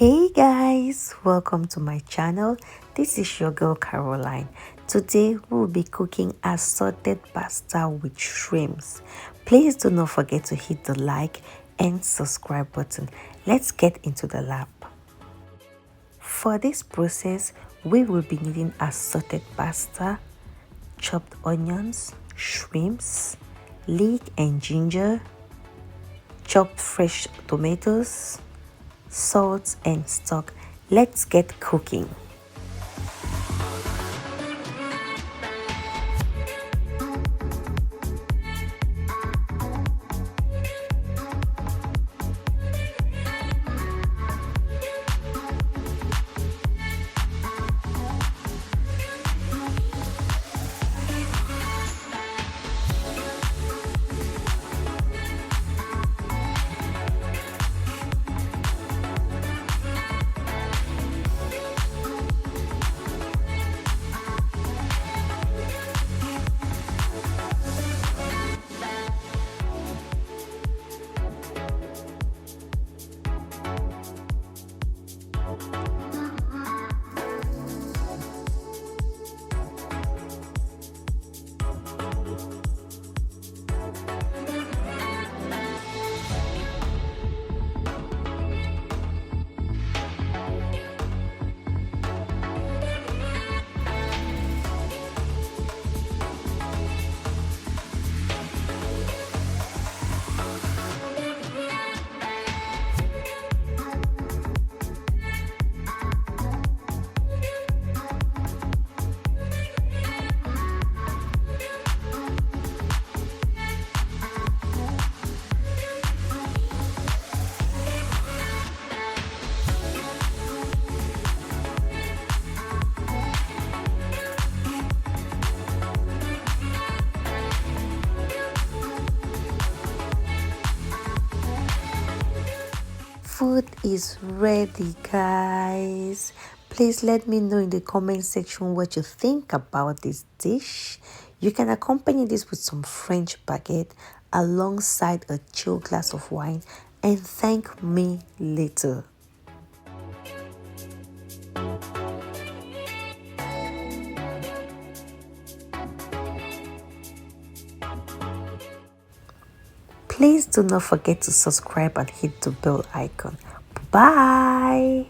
Hey guys, welcome to my channel. This is your girl Caroline. Today we'll be cooking assorted pasta with shrimps. Please do not forget to hit the like and subscribe button. Let's get into the lab. For this process, we will be needing assorted pasta, chopped onions, shrimps, leek and ginger, chopped fresh tomatoes, salt and stock. Let's get cooking. Food is ready, guys. Please let me know in the comment section what you think about this dish. You can accompany this with some French baguette alongside a chill glass of wine and thank me later. Please do not forget to subscribe and hit the bell icon. Bye.